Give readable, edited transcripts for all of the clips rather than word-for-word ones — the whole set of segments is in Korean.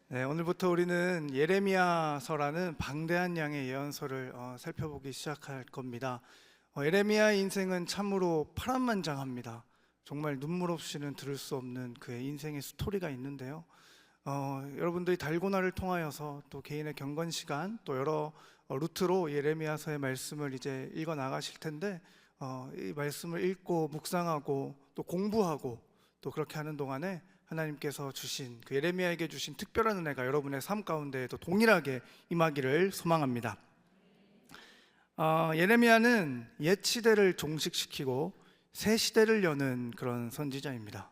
네, 오늘부터 우리는 예레미야서라는 방대한 양의 예언서를 살펴보기 시작할 겁니다. 예레미야의 인생은 참으로 파란만장합니다. 정말 눈물 없이는 들을 수 없는 그의 인생의 스토리가 있는데요. 여러분들이 달고나를 통하여서 또 개인의 경건 시간 또 여러 루트로 예레미야서의 말씀을 이제 읽어 나가실 텐데 이 말씀을 읽고 묵상하고 또 공부하고 또 그렇게 하는 동안에 하나님께서 주신 그 예레미야에게 주신 특별한 은혜가 여러분의 삶 가운데에도 동일하게 임하기를 소망합니다. 예레미야는 옛 시대를 종식시키고 새 시대를 여는 그런 선지자입니다.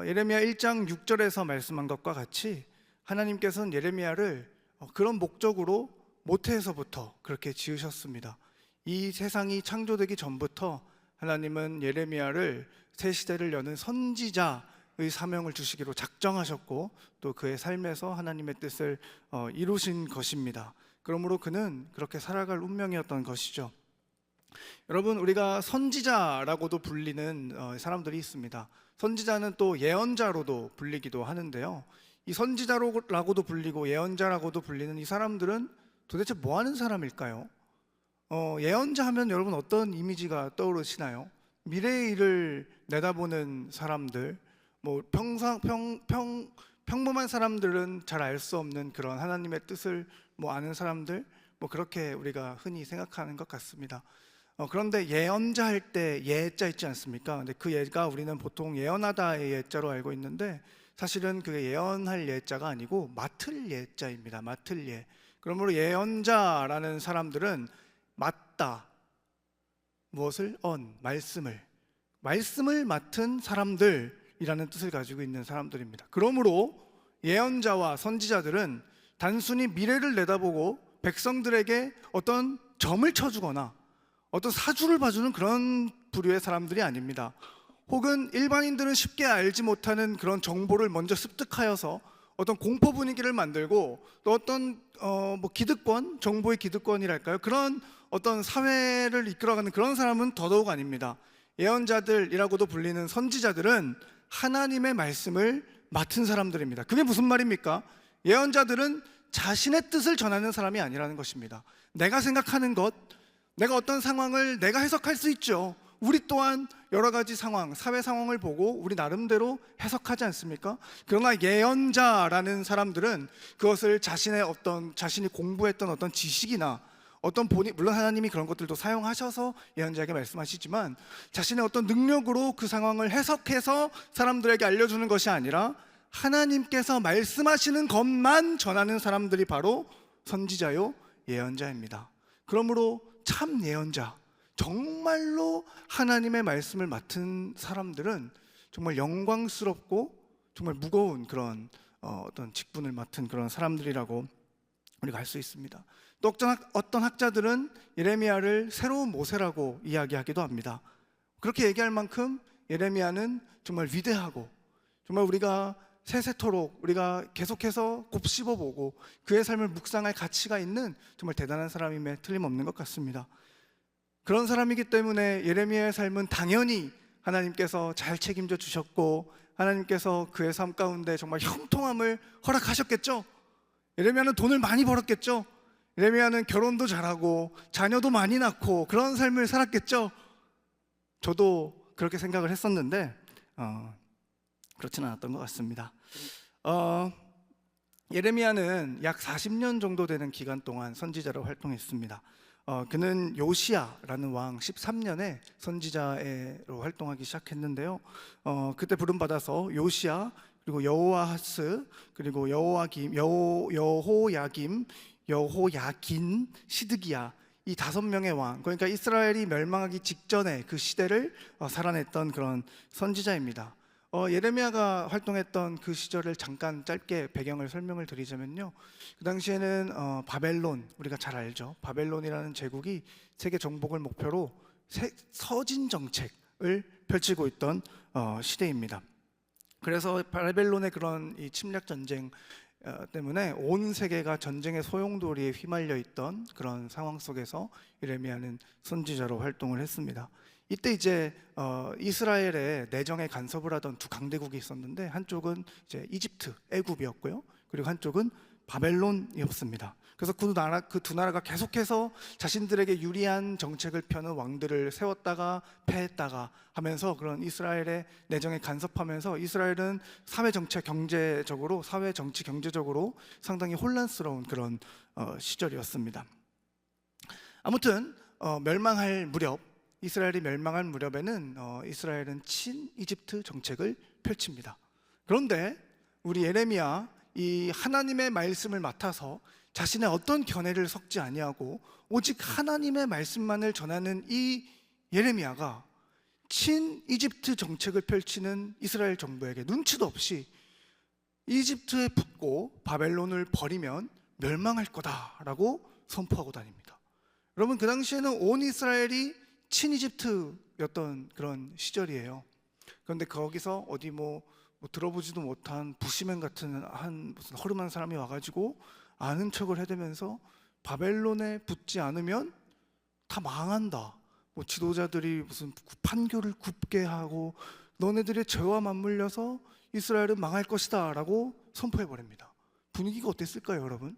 예레미야 1장 6절에서 말씀한 것과 같이 하나님께서는 예레미야를 그런 목적으로 모태에서부터 그렇게 지으셨습니다. 이 세상이 창조되기 전부터 하나님은 예레미야를 새 시대를 여는 선지자의 사명을 주시기로 작정하셨고 또 그의 삶에서 하나님의 뜻을 이루신 것입니다. 그러므로 그는 그렇게 살아갈 운명이었던 것이죠. 여러분, 우리가 선지자라고도 불리는 사람들이 있습니다. 선지자는 또 예언자로도 불리기도 하는데요. 이 선지자라고도 불리고 예언자라고도 불리는 이 사람들은 도대체 뭐 하는 사람일까요? 예언자 하면 여러분 어떤 이미지가 떠오르시나요? 미래의 일을 내다보는 사람들, 뭐 평범한 사람들은 잘 알 수 없는 그런 하나님의 뜻을 아는 사람들, 그렇게 우리가 흔히 생각하는 것 같습니다. 그런데 예언자 할 때 예자 있지 않습니까? 근데 그 예가 우리는 보통 예언하다의 예자로 알고 있는데 사실은 그 예언할 예자가 아니고 맡을 예자입니다. 맡을 예. 그러므로 예언자라는 사람들은 맡다, 무엇을? 말씀을 맡은 사람들이라는 뜻을 가지고 있는 사람들입니다. 그러므로 예언자와 선지자들은 단순히 미래를 내다보고 백성들에게 어떤 점을 쳐주거나 어떤 사주를 봐주는 그런 부류의 사람들이 아닙니다. 혹은 일반인들은 쉽게 알지 못하는 그런 정보를 먼저 습득하여서 어떤 공포 분위기를 만들고 또 어떤 기득권, 정보의 기득권이랄까요? 그런 어떤 사회를 이끌어가는 그런 사람은 더더욱 아닙니다. 예언자들이라고도 불리는 선지자들은 하나님의 말씀을 맡은 사람들입니다. 그게 무슨 말입니까? 예언자들은 자신의 뜻을 전하는 사람이 아니라는 것입니다. 내가 생각하는 것, 내가 어떤 상황을 내가 해석할 수 있죠. 우리 또한 여러 가지 상황, 사회 상황을 보고 우리 나름대로 해석하지 않습니까? 그러나 예언자라는 사람들은 그것을 자신이 공부했던 어떤 지식이나 물론 하나님이 그런 것들도 사용하셔서 예언자에게 말씀하시지만 자신의 어떤 능력으로 그 상황을 해석해서 사람들에게 알려주는 것이 아니라 하나님께서 말씀하시는 것만 전하는 사람들이 바로 선지자요 예언자입니다. 그러므로 참 예언자, 정말로 하나님의 말씀을 맡은 사람들은 정말 영광스럽고 정말 무거운 그런 어떤 직분을 맡은 그런 사람들이라고 우리가 알 수 있습니다. 또 어떤 학자들은 예레미야를 새로운 모세라고 이야기하기도 합니다. 그렇게 얘기할 만큼 예레미야는 정말 위대하고 정말 우리가 세세토록 우리가 계속해서 곱씹어보고 그의 삶을 묵상할 가치가 있는 정말 대단한 사람임에 틀림없는 것 같습니다. 그런 사람이기 때문에 예레미야의 삶은 당연히 하나님께서 잘 책임져 주셨고 하나님께서 그의 삶 가운데 정말 형통함을 허락하셨겠죠. 예레미야는 돈을 많이 벌었겠죠. 예레미야는 결혼도 잘하고 자녀도 많이 낳고 그런 삶을 살았겠죠. 저도 그렇게 생각을 했었는데 그렇지는 않았던 것 같습니다. 예레미야는 약 40년 정도 되는 기간 동안 선지자로 활동했습니다. 그는 요시야라는 왕 13년에 선지자로 활동하기 시작했는데요. 그때 부름받아서 요시야, 그리고 여호아하스, 그리고 여호야긴, 시드기야, 이 5명의 왕, 그러니까 이스라엘이 멸망하기 직전에 그 시대를 살아냈던 그런 선지자입니다. 예레미야가 활동했던 그 시절을 잠깐 짧게 배경을 설명을 드리자면요, 그 당시에는 바벨론, 우리가 잘 알죠. 바벨론이라는 제국이 세계 정복을 목표로 서진 정책을 펼치고 있던 시대입니다. 그래서 바벨론의 그런 이 침략 전쟁 때문에 온 세계가 전쟁의 소용돌이에 휘말려 있던 그런 상황 속에서 예레미야는 선지자로 활동을 했습니다. 이때 이제 이스라엘의 내정에 간섭을 하던 두 강대국이 있었는데 한쪽은 이제 이집트, 애굽이었고요. 그리고 한쪽은 바벨론이었습니다. 그래서 그 두 나라가 계속해서 자신들에게 유리한 정책을 펴는 왕들을 세웠다가 패했다가 하면서 그런 이스라엘의 내정에 간섭하면서 이스라엘은 사회 정치 경제적으로 상당히 혼란스러운 그런 시절이었습니다. 아무튼 멸망할 무렵, 이스라엘이 멸망할 무렵에는 이스라엘은 친이집트 정책을 펼칩니다. 그런데 우리 예레미야, 이 하나님의 말씀을 맡아서 자신의 어떤 견해를 섞지 아니하고 오직 하나님의 말씀만을 전하는 이 예레미야가 친이집트 정책을 펼치는 이스라엘 정부에게 눈치도 없이 이집트에 붙고 바벨론을 버리면 멸망할 거다라고 선포하고 다닙니다. 여러분, 그 당시에는 온 이스라엘이 친이집트였던 그런 시절이에요. 그런데 거기서 어디 뭐 들어보지도 못한 부시맨 같은 무슨 허름한 사람이 와가지고 아는 척을 해대면서 바벨론에 붙지 않으면 다 망한다. 뭐 지도자들이 무슨 판교를 굽게 하고 너네들의 죄와 맞물려서 이스라엘은 망할 것이다 라고 선포해버립니다. 분위기가 어땠을까요, 여러분?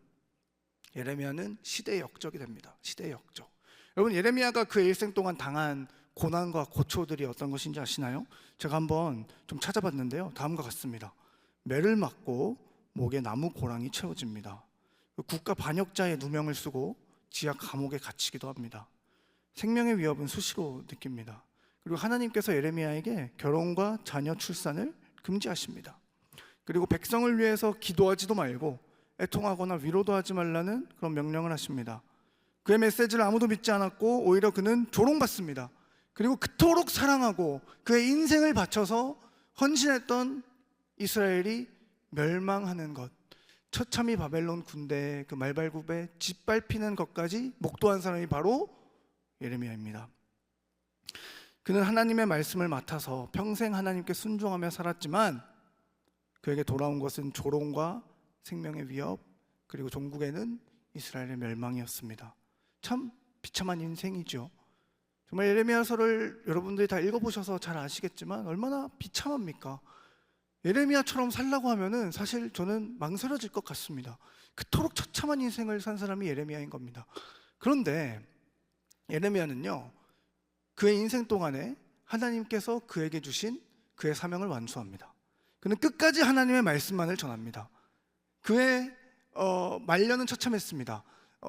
예레미야는 시대의 역적이 됩니다. 시대의 역적. 여러분, 예레미야가 그 일생 동안 당한 고난과 고초들이 어떤 것인지 아시나요? 제가 한번 좀 찾아봤는데요, 다음과 같습니다. 매를 맞고 목에 나무 고랑이 채워집니다. 국가 반역자의 누명을 쓰고 지하 감옥에 갇히기도 합니다. 생명의 위협은 수시로 느낍니다. 그리고 하나님께서 예레미야에게 결혼과 자녀 출산을 금지하십니다. 그리고 백성을 위해서 기도하지도 말고 애통하거나 위로도 하지 말라는 그런 명령을 하십니다. 그의 메시지를 아무도 믿지 않았고 오히려 그는 조롱받습니다. 그리고 그토록 사랑하고 그의 인생을 바쳐서 헌신했던 이스라엘이 멸망하는 것, 처참히 바벨론 군대의 그 말발굽에 짓밟히는 것까지 목도한 사람이 바로 예레미야입니다. 그는 하나님의 말씀을 맡아서 평생 하나님께 순종하며 살았지만 그에게 돌아온 것은 조롱과 생명의 위협, 그리고 종국에는 이스라엘의 멸망이었습니다. 참 비참한 인생이죠. 정말 예레미야서를 여러분들이 다 읽어보셔서 잘 아시겠지만 얼마나 비참합니까? 예레미야처럼 살라고 하면은 사실 저는 망설여질 것 같습니다. 그토록 처참한 인생을 산 사람이 예레미야인 겁니다. 그런데 예레미야는요, 그의 인생 동안에 하나님께서 그에게 주신 그의 사명을 완수합니다. 그는 끝까지 하나님의 말씀만을 전합니다. 그의 말년은 처참했습니다.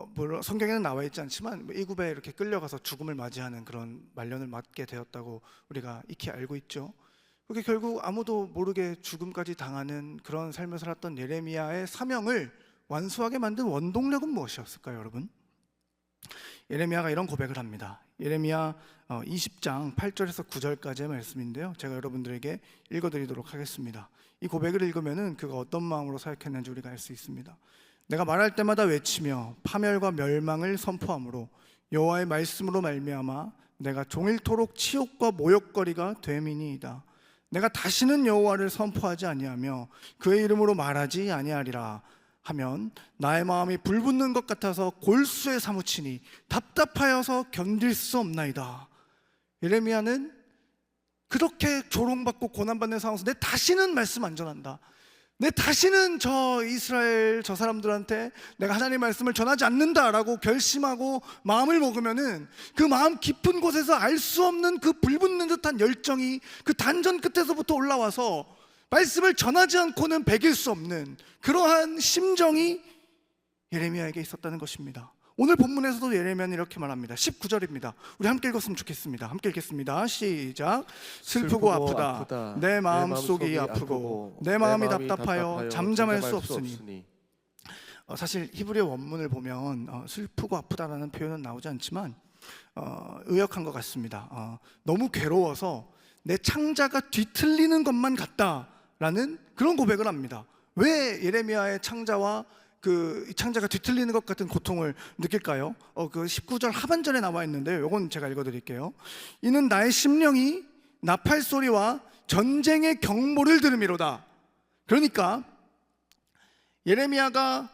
물론 성경에는 나와 있지 않지만 이굽에 이렇게 끌려가서 죽음을 맞이하는 그런 말년을 맞게 되었다고 우리가 익히 알고 있죠. 그게 결국 아무도 모르게 죽음까지 당하는 그런 삶을 살았던 예레미야의 사명을 완수하게 만든 원동력은 무엇이었을까요, 여러분? 예레미야가 이런 고백을 합니다. 예레미야 20장 8절에서 9절까지의 말씀인데요, 제가 여러분들에게 읽어드리도록 하겠습니다. 이 고백을 읽으면 그가 어떤 마음으로 사역했는지 우리가 알 수 있습니다. 내가 말할 때마다 외치며 파멸과 멸망을 선포함으로 여호와의 말씀으로 말미암아 내가 종일토록 치욕과 모욕거리가 됨이니이다. 내가 다시는 여호와를 선포하지 아니하며 그의 이름으로 말하지 아니하리라 하면 나의 마음이 불붙는 것 같아서 골수에 사무치니 답답하여서 견딜 수 없나이다. 예레미야는 그렇게 조롱받고 고난받는 상황에서 내 다시는 말씀 안 전한다, 내 다시는 저 이스라엘 저 사람들한테 내가 하나님의 말씀을 전하지 않는다라고 결심하고 마음을 먹으면은 그 마음 깊은 곳에서 알 수 없는 그 불붙는 듯한 열정이 그 단전 끝에서부터 올라와서 말씀을 전하지 않고는 배길 수 없는 그러한 심정이 예레미야에게 있었다는 것입니다. 오늘 본문에서도 예레미야는 이렇게 말합니다. 19절입니다. 우리 함께 읽었으면 좋겠습니다. 함께 읽겠습니다. 시작. 슬프고 아프다. 내 마음속이 아프고 내 마음이 답답하여 잠잠할 수 없으니. 사실 히브리어 원문을 보면 슬프고 아프다라는 표현은 나오지 않지만 의역한 것 같습니다. 너무 괴로워서 내 창자가 뒤틀리는 것만 같다라는 그런 고백을 합니다. 왜 예레미야의 창자와 이 창자가 뒤틀리는 것 같은 고통을 느낄까요? 그 19절 하반절에 나와 있는데요, 이건 제가 읽어드릴게요. 이는 나의 심령이 나팔 소리와 전쟁의 경보를 들음이로다. 그러니까 예레미야가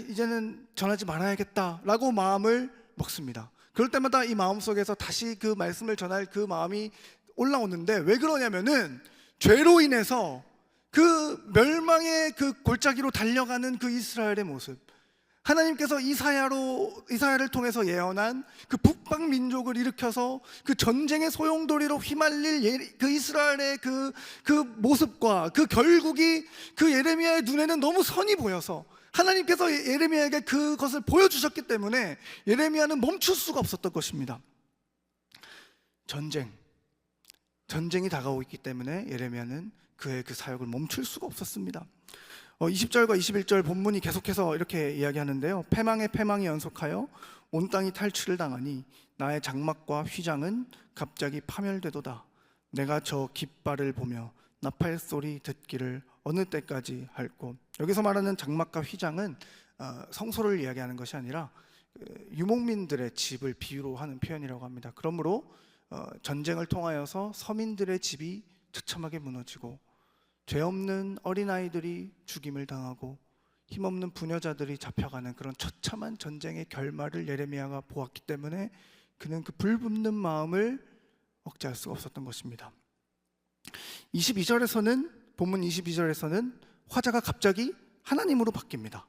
이제는 전하지 말아야겠다라고 마음을 먹습니다. 그럴 때마다 이 마음속에서 다시 그 말씀을 전할 그 마음이 올라오는데 왜 그러냐면은 죄로 인해서 그 멸망의 그 골짜기로 달려가는 그 이스라엘의 모습, 하나님께서 이사야를 통해서 예언한 그 북방 민족을 일으켜서 그 전쟁의 소용돌이로 휘말릴 그 이스라엘의 그 모습과 그 결국이 그 예레미야의 눈에는 너무 선이 보여서 하나님께서 예레미야에게 그것을 보여주셨기 때문에 예레미야는 멈출 수가 없었던 것입니다. 전쟁이 다가오고 있기 때문에 예레미야는 그의 그 사역을 멈출 수가 없었습니다. 20절과 21절 본문이 계속해서 이렇게 이야기하는데요. 패망에 패망이 연속하여 온 땅이 탈취를 당하니 나의 장막과 휘장은 갑자기 파멸되도다. 내가 저 깃발을 보며 나팔 소리 듣기를 어느 때까지 할꼬. 여기서 말하는 장막과 휘장은 성소를 이야기하는 것이 아니라 유목민들의 집을 비유로 하는 표현이라고 합니다. 그러므로 전쟁을 통하여서 서민들의 집이 처참하게 무너지고 죄 없는 어린아이들이 죽임을 당하고 힘없는 부녀자들이 잡혀가는 그런 처참한 전쟁의 결말을 예레미야가 보았기 때문에 그는 그 불붙는 마음을 억제할 수가 없었던 것입니다. 22절에서는 본문 22절에서는 화자가 갑자기 하나님으로 바뀝니다.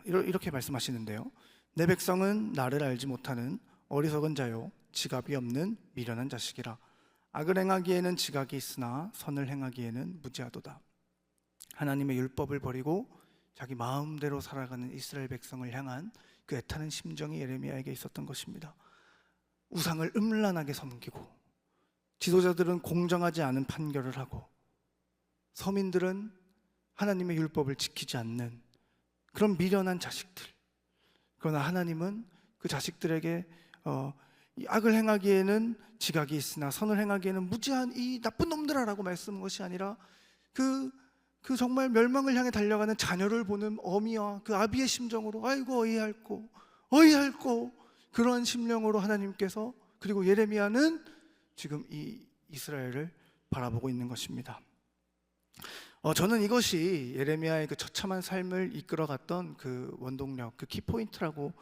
이렇게 말씀하시는데요. 내 백성은 나를 알지 못하는 어리석은 자요 지각이 없는 미련한 자식이라. 악을 행하기에는 지각이 있으나 선을 행하기에는 무지하도다. 하나님의 율법을 버리고 자기 마음대로 살아가는 이스라엘 백성을 향한 그 애타는 심정이 예레미야에게 있었던 것입니다. 우상을 음란하게 섬기고 지도자들은 공정하지 않은 판결을 하고 서민들은 하나님의 율법을 지키지 않는 그런 미련한 자식들. 그러나 하나님은 그 자식들에게 이 악을 행하기에는 지각이 있으나 선을 행하기에는 무지한 이 나쁜 놈들아라고 말씀한 것이 아니라 그 정말 멸망을 향해 달려가는 자녀를 보는 어미와 그 아비의 심정으로 아이고 어이할꼬 그런 심령으로 하나님께서, 그리고 예레미야는 지금 이 이스라엘을 바라보고 있는 것입니다. 저는 이것이 예레미야의 그 처참한 삶을 이끌어갔던 그 원동력, 그 키포인트라고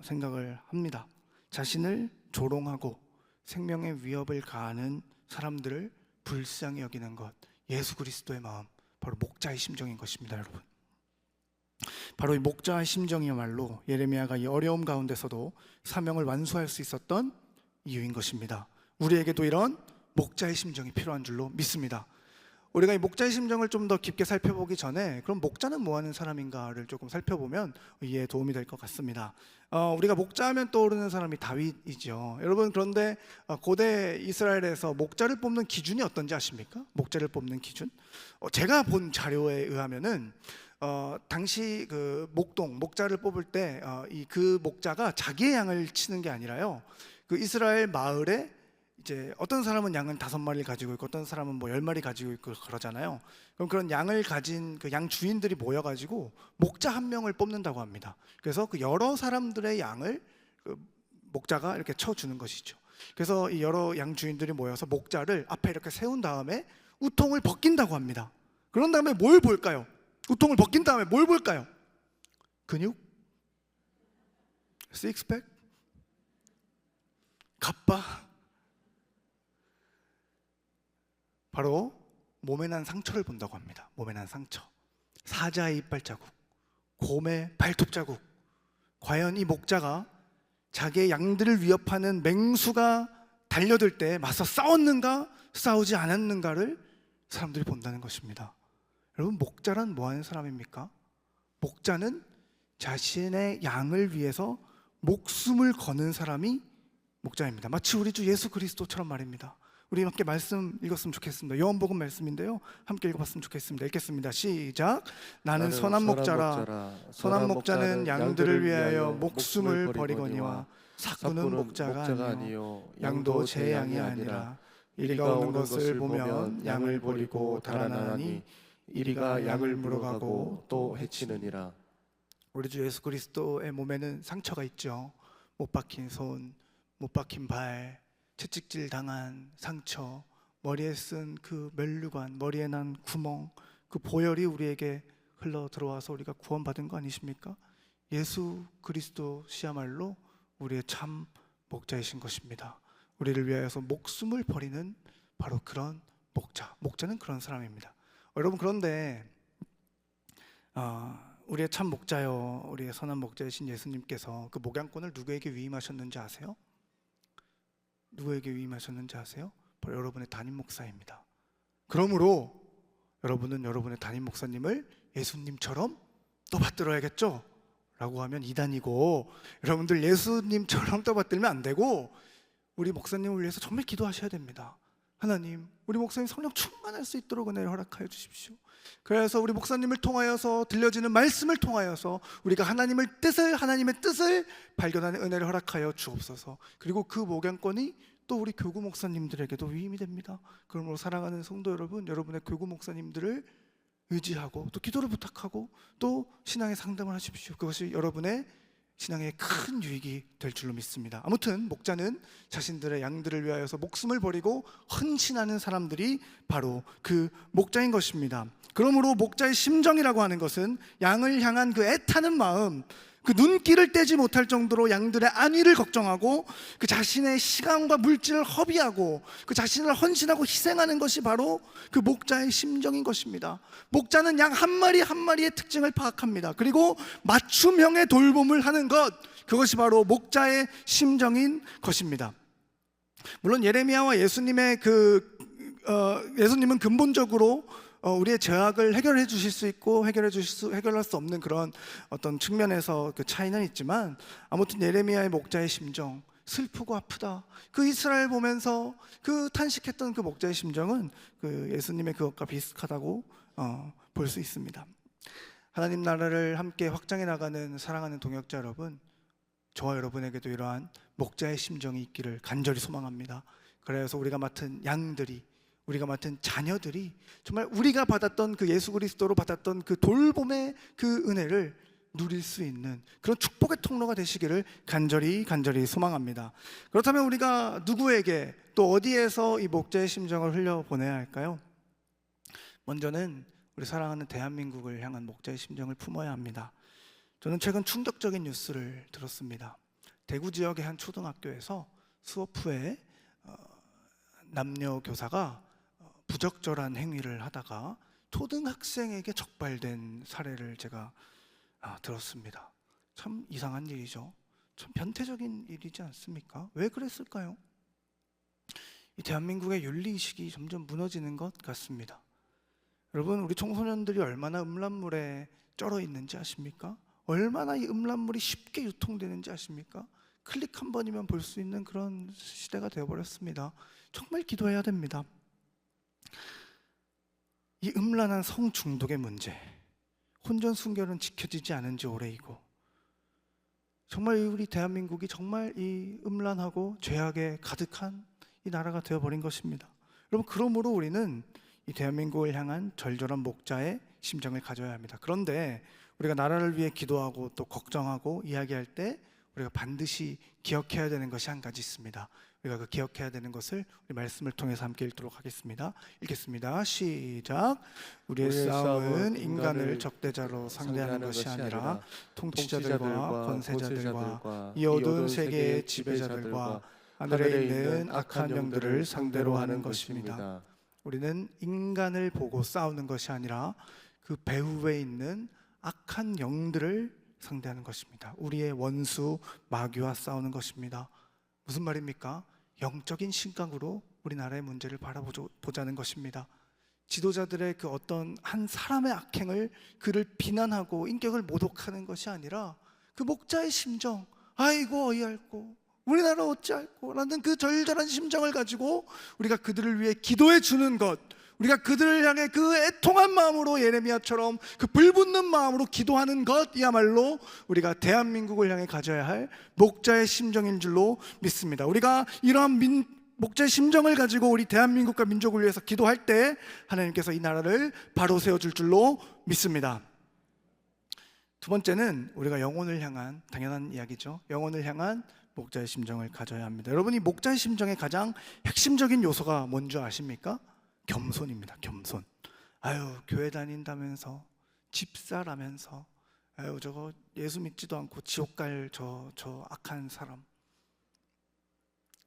생각을 합니다. 자신을 조롱하고 생명의 위협을 가하는 사람들을 불쌍히 여기는 것, 예수 그리스도의 마음, 바로 목자의 심정인 것입니다. 여러분, 바로 이 목자의 심정이야말로 예레미야가 이 어려움 가운데서도 사명을 완수할 수 있었던 이유인 것입니다. 우리에게도 이런 목자의 심정이 필요한 줄로 믿습니다. 우리가 이 목자의 심정을 좀 더 깊게 살펴보기 전에 그럼 목자는 뭐 하는 사람인가를 조금 살펴보면 이해에 도움이 될 것 같습니다. 우리가 목자하면 떠오르는 사람이 다윗이죠. 여러분, 그런데 고대 이스라엘에서 목자를 뽑는 기준이 어떤지 아십니까? 목자를 뽑는 기준? 제가 본 자료에 의하면은 당시 그 목자를 뽑을 때 그 목자가 자기의 양을 치는 게 아니라요, 그 이스라엘 마을에 이제 어떤 사람은 양은 5마리를 가지고 있고 어떤 사람은 뭐 10마리 가지고 있고 그러잖아요. 그럼 그런 양을 가진 그 양 주인들이 모여가지고 목자 한 명을 뽑는다고 합니다. 그래서 그 여러 사람들의 양을 그 목자가 이렇게 쳐주는 것이죠. 그래서 이 여러 양 주인들이 모여서 목자를 앞에 이렇게 세운 다음에 우통을 벗긴다고 합니다. 그런 다음에 뭘 볼까요? 우통을 벗긴 다음에 뭘 볼까요? 근육? 식스팩? 갑바? 바로 몸에 난 상처를 본다고 합니다. 몸에 난 상처, 사자의 이빨 자국, 곰의 발톱 자국. 과연 이 목자가 자기의 양들을 위협하는 맹수가 달려들 때 맞서 싸웠는가 싸우지 않았는가를 사람들이 본다는 것입니다. 여러분, 목자란 뭐 하는 사람입니까? 목자는 자신의 양을 위해서 목숨을 거는 사람이 목자입니다. 마치 우리 주 예수 그리스도처럼 말입니다. 우리 함께 말씀 읽었으면 좋겠습니다. 요한복음 말씀인데요, 함께 읽어봤으면 좋겠습니다. 읽겠습니다. 시작. 나는 선한 목자라. 선한 목자는 양들을 위하여 목숨을 버리거니와 사꾼은 목자가 아니요 양도 제 양이 아니라. 이리가 오는 것을 보면 양을 버리고 달아나니 이리가 양을 물어가고 또 해치느니라. 우리 주 예수 그리스도의 몸에는 상처가 있죠. 못 박힌 손, 못 박힌 발, 채찍질 당한 상처, 머리에 쓴 그 면류관, 머리에 난 구멍, 그 보혈이 우리에게 흘러 들어와서 우리가 구원받은 거 아니십니까? 예수 그리스도시야말로 우리의 참 목자이신 것입니다. 우리를 위하여서 목숨을 버리는 바로 그런 목자. 목자는 그런 사람입니다. 여러분, 그런데 우리의 참 목자요, 우리의 선한 목자이신 예수님께서 그 목양권을 누구에게 위임하셨는지 아세요? 누구에게 위임하셨는지 아세요? 바로 여러분의 담임 목사입니다. 그러므로 여러분은 여러분의 담임 목사님을 예수님처럼 떠받들어야겠죠? 라고 하면 이단이고, 여러분들 예수님처럼 떠받들면 안 되고 우리 목사님을 위해서 정말 기도하셔야 됩니다. 하나님, 우리 목사님 성령 충만할 수 있도록 은혜를 허락하여 주십시오. 그래서 우리 목사님을 통하여서 들려지는 말씀을 통하여서 우리가 하나님의 뜻을 발견하는 은혜를 허락하여 주옵소서. 그리고 그 목양권이 또 우리 교구 목사님들에게도 위임이 됩니다. 그러므로 사랑하는 성도 여러분, 여러분의 교구 목사님들을 의지하고 또 기도를 부탁하고 또 신앙의 상담을 하십시오. 그것이 여러분의 신앙에 큰 유익이 될 줄로 믿습니다. 아무튼 목자는 자신들의 양들을 위하여서 목숨을 버리고 헌신하는 사람들이 바로 그 목자인 것입니다. 그러므로 목자의 심정이라고 하는 것은 양을 향한 그 애타는 마음, 그 눈길을 떼지 못할 정도로 양들의 안위를 걱정하고 그 자신의 시간과 물질을 허비하고 그 자신을 헌신하고 희생하는 것이 바로 그 목자의 심정인 것입니다. 목자는 양 한 마리 한 마리의 특징을 파악합니다. 그리고 맞춤형의 돌봄을 하는 것, 그것이 바로 목자의 심정인 것입니다. 물론 예레미야와 예수님은 근본적으로 우리의 죄악을 해결해 주실 수 있고 해결할 수 없는 그런 어떤 측면에서 그 차이는 있지만, 아무튼 예레미야의 목자의 심정, 슬프고 아프다, 그 이스라엘 보면서 그 탄식했던 그 목자의 심정은 그 예수님의 그것과 비슷하다고 볼 수 있습니다. 하나님 나라를 함께 확장해 나가는 사랑하는 동역자 여러분, 저와 여러분에게도 이러한 목자의 심정이 있기를 간절히 소망합니다. 그래서 우리가 맡은 양들이, 우리가 맡은 자녀들이 정말 우리가 받았던 그 예수 그리스도로 받았던 그 돌봄의 그 은혜를 누릴 수 있는 그런 축복의 통로가 되시기를 간절히 소망합니다. 그렇다면 우리가 누구에게 또 어디에서 이 목자의 심정을 흘려보내야 할까요? 먼저는 우리 사랑하는 대한민국을 향한 목자의 심정을 품어야 합니다. 저는 최근 충격적인 뉴스를 들었습니다. 대구 지역의 한 초등학교에서 수업 후에 남녀 교사가 부적절한 행위를 하다가 초등학생에게 적발된 사례를 제가 들었습니다. 참 이상한 일이죠. 참 변태적인 일이지 않습니까? 왜 그랬을까요? 이 대한민국의 윤리의식이 점점 무너지는 것 같습니다. 여러분, 우리 청소년들이 얼마나 음란물에 쩔어 있는지 아십니까? 얼마나 이 음란물이 쉽게 유통되는지 아십니까? 클릭 한 번이면 볼 수 있는 그런 시대가 되어버렸습니다. 정말 기도해야 됩니다. 이 음란한 성중독의 문제, 혼전순결은 지켜지지 않은 지 오래이고, 정말 우리 대한민국이 정말 이 음란하고 죄악에 가득한 이 나라가 되어버린 것입니다. 여러분, 그러므로 우리는 이 대한민국을 향한 절절한 목자의 심정을 가져야 합니다. 그런데 우리가 나라를 위해 기도하고 또 걱정하고 이야기할 때 우리가 반드시 기억해야 되는 것이 한 가지 있습니다. 우리가 그 기억해야 되는 것을 우리 말씀을 통해서 함께 읽도록 하겠습니다. 읽겠습니다. 시작. 우리의 싸움은 인간을 적대자로 상대하는 것이 아니라 통치자들과 권세자들과 이 어두운 세계의 지배자들과 하늘에 있는 악한 영들을 상대로 하는 것입니다. 우리는 인간을 보고 싸우는 것이 아니라 그 배후에 있는 악한 영들을 상대하는 것입니다. 우리의 원수 마귀와 싸우는 것입니다. 무슨 말입니까? 영적인 시각으로 우리나라의 문제를 바라보자는 것입니다. 지도자들의 그 어떤 한 사람의 악행을 그를 비난하고 인격을 모독하는 것이 아니라 그 목자의 심정, 아이고 어이할꼬 우리나라 어찌할꼬 라는 그 절절한 심정을 가지고 우리가 그들을 위해 기도해 주는 것, 우리가 그들을 향해 그 애통한 마음으로 예레미야처럼 그 불붙는 마음으로 기도하는 것이야말로 우리가 대한민국을 향해 가져야 할 목자의 심정인 줄로 믿습니다. 우리가 이러한 목자의 심정을 가지고 우리 대한민국과 민족을 위해서 기도할 때 하나님께서 이 나라를 바로 세워줄 줄로 믿습니다. 두 번째는 우리가 영혼을 향한, 당연한 이야기죠, 영혼을 향한 목자의 심정을 가져야 합니다. 여러분, 이 목자의 심정의 가장 핵심적인 요소가 뭔지 아십니까? 겸손입니다. 겸손. 아유, 교회 다닌다면서, 집사라면서, 아유, 저거 예수 믿지도 않고 지옥 갈 저 악한 사람,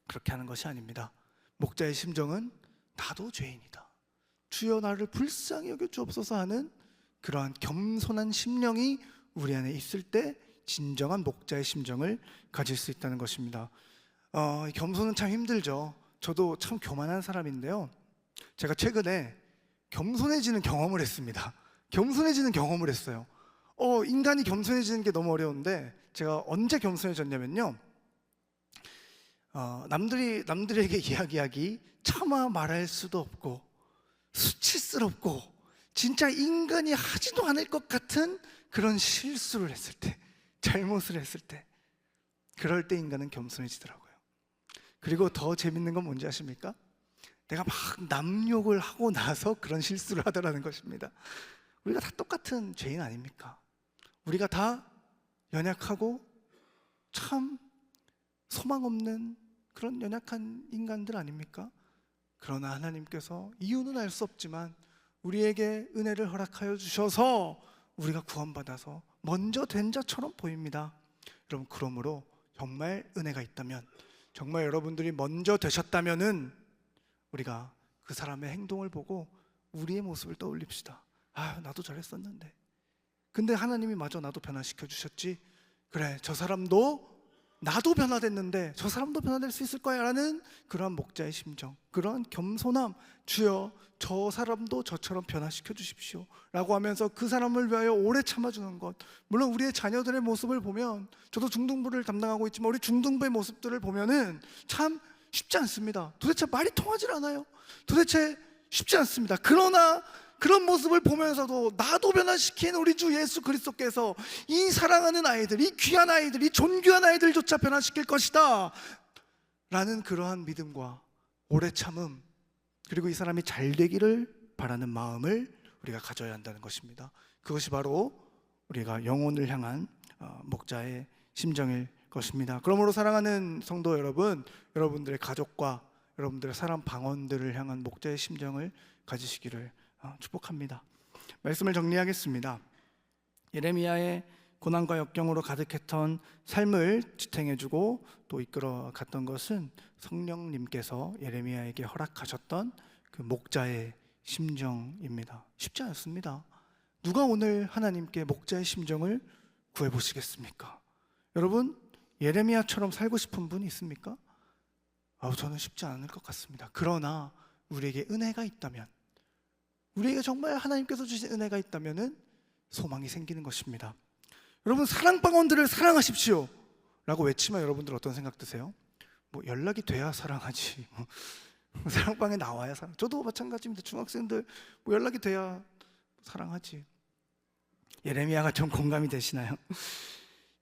그렇게 하는 것이 아닙니다. 목자의 심정은 나도 죄인이다, 주여 나를 불쌍히 여겨 주옵소서 하는 그러한 겸손한 심령이 우리 안에 있을 때 진정한 목자의 심정을 가질 수 있다는 것입니다. 겸손은 참 힘들죠. 저도 참 교만한 사람인데요, 제가 최근에 겸손해지는 경험을 했습니다. 겸손해지는 경험을 했어요. 인간이 겸손해지는 게 너무 어려운데 제가 언제 겸손해졌냐면요, 남들에게 이야기하기 차마 말할 수도 없고 수치스럽고 진짜 인간이 하지도 않을 것 같은 그런 실수를 했을 때, 잘못을 했을 때, 그럴 때 인간은 겸손해지더라고요. 그리고 더 재밌는 건 뭔지 아십니까? 내가 막 남욕을 하고 나서 그런 실수를 하더라는 것입니다. 우리가 다 똑같은 죄인 아닙니까? 우리가 다 연약하고 참 소망 없는 그런 연약한 인간들 아닙니까? 그러나 하나님께서 이유는 알 수 없지만 우리에게 은혜를 허락하여 주셔서 우리가 구원받아서 먼저 된 자처럼 보입니다. 여러분, 그러므로 정말 은혜가 있다면, 정말 여러분들이 먼저 되셨다면은 우리가 그 사람의 행동을 보고 우리의 모습을 떠올립시다. 나도 저랬었는데, 근데 하나님이 마저 나도 변화시켜 주셨지. 그래, 저 사람도 나도 변화됐는데 저 사람도 변화될 수 있을 거야 라는 그러한 목자의 심정, 그러한 겸손함, 주여 저 사람도 저처럼 변화시켜 주십시오 라고 하면서 그 사람을 위하여 오래 참아주는 것. 물론 우리의 자녀들의 모습을 보면, 저도 중등부를 담당하고 있지만 우리 중등부의 모습들을 보면은 참 쉽지 않습니다. 도대체 말이 통하질 않아요. 도대체 쉽지 않습니다. 그러나 그런 모습을 보면서도 나도 변화시킨 우리 주 예수 그리스도께서 이 사랑하는 아이들, 이 귀한 아이들, 이 존귀한 아이들조차 변화시킬 것이다 라는 그러한 믿음과 오래 참음, 그리고 이 사람이 잘 되기를 바라는 마음을 우리가 가져야 한다는 것입니다. 그것이 바로 우리가 영혼을 향한 목자의 심정일 것입니다. 그러므로 사랑하는 성도 여러분, 여러분들의 가족과 여러분들의 사람 방언들을 향한 목자의 심정을 가지시기를 축복합니다. 말씀을 정리하겠습니다. 예레미야의 고난과 역경으로 가득했던 삶을 지탱해주고 또 이끌어 갔던 것은 성령님께서 예레미야에게 허락하셨던 그 목자의 심정입니다. 쉽지 않습니다. 누가 오늘 하나님께 목자의 심정을 구해보시겠습니까? 여러분, 예레미야처럼 살고 싶은 분 있습니까? 저는 쉽지 않을 것 같습니다. 그러나 우리에게 은혜가 있다면, 우리에게 정말 하나님께서 주신 은혜가 있다면 소망이 생기는 것입니다. 여러분, 사랑방언들을 사랑하십시오 라고 외치면 여러분들 어떤 생각 드세요? 연락이 돼야 사랑하지, 사랑방에 나와야 사랑. 저도 마찬가지입니다. 중학생들 연락이 돼야 사랑하지. 예레미야가 좀 공감이 되시나요?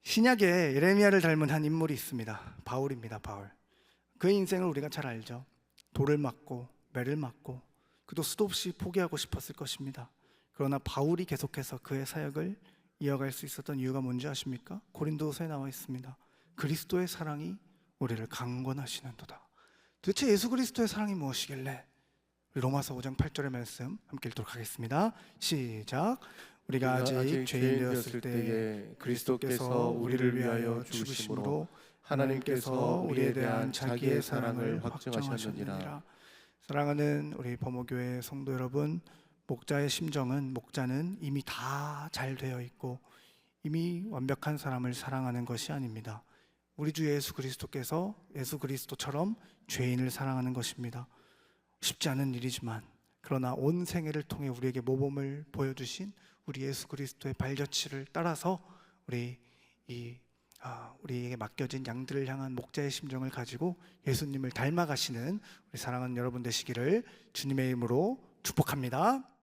신약에 예레미야를 닮은 한 인물이 있습니다. 바울입니다. 바울. 그의 인생을 우리가 잘 알죠. 돌을 맞고 매를 맞고 그도 수도 없이 포기하고 싶었을 것입니다. 그러나 바울이 계속해서 그의 사역을 이어갈 수 있었던 이유가 뭔지 아십니까? 고린도서에 나와 있습니다. 그리스도의 사랑이 우리를 강권하시는도다. 도대체 예수 그리스도의 사랑이 무엇이길래? 로마서 5장 8절의 말씀 함께 읽도록 하겠습니다. 시작. 우리가 아직 죄인이었을 때에 그리스도께서 우리를 위하여 죽으심으로 하나님께서 우리에 대한 자기의 사랑을 확증하셨느니라. 사랑하는 우리 범호교회 성도 여러분, 목자의 심정은, 목자는 이미 다 잘 되어 있고 이미 완벽한 사람을 사랑하는 것이 아닙니다. 우리 주 예수 그리스도께서 예수 그리스도처럼 죄인을 사랑하는 것입니다. 쉽지 않은 일이지만, 그러나 온 생애를 통해 우리에게 모범을 보여주신 우리 예수 그리스도의 발자취를 따라서 우리에게 맡겨진 양들을 향한 목자의 심정을 가지고 예수님을 닮아가시는 우리 사랑하는 여러분 되시기를 주님의 이름으로 축복합니다.